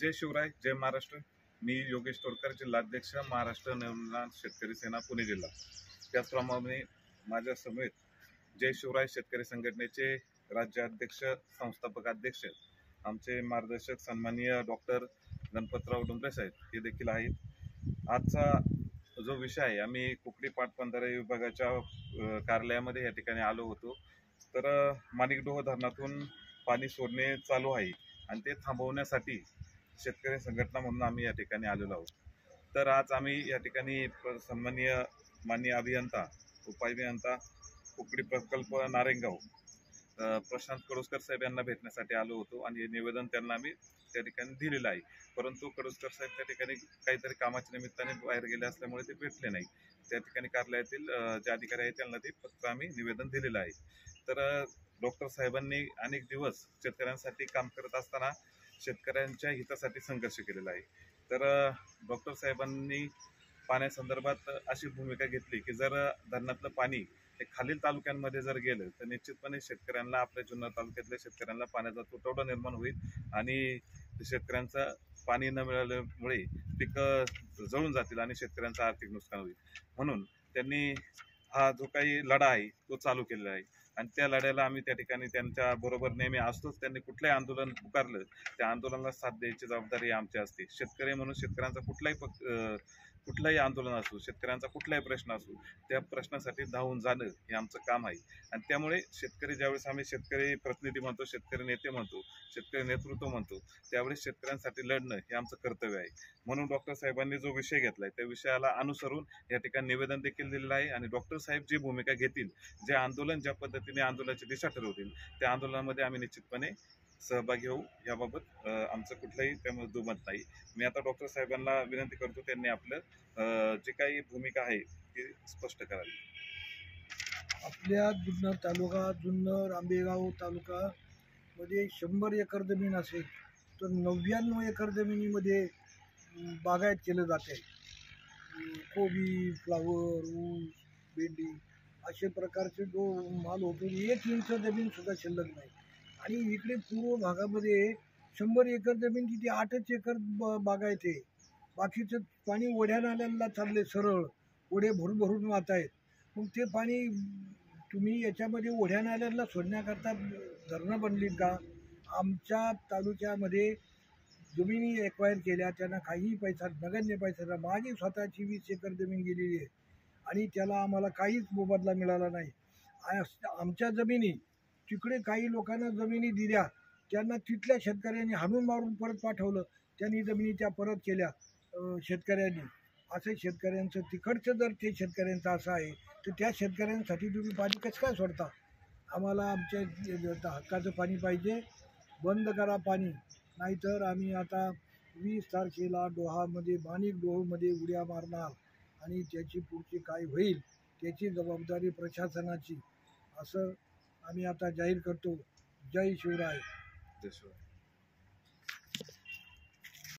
जय शिवराय, जय महाराष्ट्र। मी योगेश तोडकर, जिल्हाध्यक्ष, महाराष्ट्र नवनिर्माण शेतकरी सेना, पुणे जिल्हा। त्याचप्रमाणे माझ्या समेत जय शिवराय शेतकरी संघटनेचे राज्याध्यक्ष, संस्थापक अध्यक्ष, आमचे मार्गदर्शक सन्माननीय डॉक्टर गणपतराव डोंगरे साहेब हे देखील आहेत। आजचा जो विषय आहे, आम्ही कुकडी पाटबंधारे विभागाच्या कार्यालयामध्ये या ठिकाणी आलो होतो। तर माणिकडोह धरणातून पाणी सोडणे चालू आहे आणि ते थांबवण्यासाठी शेतकरी संघटना म्हणून आम्ही या ठिकाणी आलेलो आहोत। तर आज आम्ही या ठिकाणी सन्माननीय माननीय अभियंता, उपअभियंता, कुकडी प्रकल्प नारायणगाव प्रशांत कडुसकर साहेब यांना भेटण्यासाठी आलो होतो आणि हे निवेदन त्यांना आम्ही त्या ठिकाणी दिलेलं आहे। परंतु कडुसकर साहेब त्या ठिकाणी काहीतरी कामाच्या निमित्ताने बाहेर गेले असल्यामुळे ते भेटले नाही। त्या ठिकाणी कार्यालयातील जे अधिकारी आहेत त्यांना ते पत्र आम्ही निवेदन दिलेलं आहे। तर डॉक्टर साहेबांनी अनेक दिवस शेतकऱ्यांसाठी काम करत असताना शेतकऱ्यांच्या हितासाठी संघर्ष केलेला आहे। तर डॉक्टर साहेबांनी पाण्यासंदर्भात अशी भूमिका घेतली की जर धरणातलं पाणी हे खालील तालुक्यांमध्ये जर गेलं तर निश्चितपणे शेतकऱ्यांना, आपल्या जुन्नर तालुक्यातल्या शेतकऱ्यांना पाण्याचा तुटवडा निर्माण होईल आणि शेतकऱ्यांचं पाणी न मिळाल्यामुळे पिकं जळून जातील आणि शेतकऱ्यांचं आर्थिक नुकसान होईल। म्हणून त्यांनी हा जो काही लढा आहे तो चालू केलेला आहे आणि त्या लढ्याला आम्ही त्या ठिकाणी त्यांच्या बरोबर नेहमी असतोच। त्यांनी कुठलंही आंदोलन पुकारलं त्या आंदोलनाला साथ द्यायची जबाबदारी आमची असते। शेतकरी म्हणून शेतकऱ्यांचा कुठलाही आंदोलन असो, शेतकऱ्यांचा कुठलाही प्रश्न असो, त्या प्रश्नासाठी धावून जाणं हे आमचं काम आहे। आणि त्यामुळे शेतकरी ज्यावेळेस आम्ही शेतकरी प्रतिनिधी म्हणतो, शेतकरी नेते म्हणतो, शेतकरी नेतृत्व म्हणतो, त्यावेळेस शेतकऱ्यांसाठी लढणं हे आमचं कर्तव्य आहे। म्हणून डॉक्टर साहेबांनी जो विषय घेतलाय त्या विषयाला अनुसरून या ठिकाणी निवेदन देखील दिलेलं आहे आणि डॉक्टर साहेब जी भूमिका घेतील, जे आंदोलन ज्या पद्धतीने आंदोलनाची दिशा ठरवतील त्या आंदोलनामध्ये आम्ही निश्चितपणे सहभागी होऊ। याबाबत आमचं कुठलंही त्यामध्ये दुमत नाही। मी आता डॉक्टर साहेबांना विनंती करतो त्यांनी आपलं जी काही भूमिका आहे ती स्पष्ट करावी। आपल्या जुन्नर तालुका, जुन्नर आंबेगाव तालुका मध्ये 100 एकर जमीन असेल तर 99 एकर जमिनीमध्ये बागायत केलं जाते। कोबी, फ्लावर, ऊस, भेंडी असे प्रकारचे जो माल होतो, 1 इंच जमीन सुद्धा शिल्लक नाही। आणि इकडे पूर्व भागामध्ये 100 एकर जमीन किती 8च एकर बागायत आहे। बाकीचं पाणी ओढ्या नाल्यांना चालले, सरळ ओढे भरून भरून वाहत आहेत। मग ते पाणी तुम्ही याच्यामध्ये ओढ्या नाल्यांना सोडण्याकरता धरणं बनलीत का? आमच्या तालुक्यामध्ये जमिनी एक्वायर केल्या, त्यांना काहीही पैसा, नगण्य पैसा, माझी स्वतःची 20 एकर जमीन गेलेली आहे आणि त्याला आम्हाला काहीच मोबदला मिळाला नाही। आमच्या जमिनी तिकडे काही लोकांना जमिनी दिल्या, त्यांना तिथल्या शेतकऱ्यांनी हाणून मारून परत पाठवलं, त्यांनी जमिनी त्या परत केल्या शेतकऱ्यांनी। असं शेतकऱ्यांचं तिकडचं जर ते शेतकऱ्यांचं असं आहे तर त्या शेतकऱ्यांसाठी तुम्ही पाणी कसं काय सोडता? आम्हाला आमच्या हक्काचं पाणी पाहिजे, बंद करा पाणी, नाहीतर आम्ही आता 20 तारखेला माणिकडोहमध्ये उड्या मारणार आणि त्याची पुढची काय होईल त्याची जबाबदारी प्रशासनाची, असं आम्ही आता जाहीर करतो। जय शिवराय। जय शिवराय।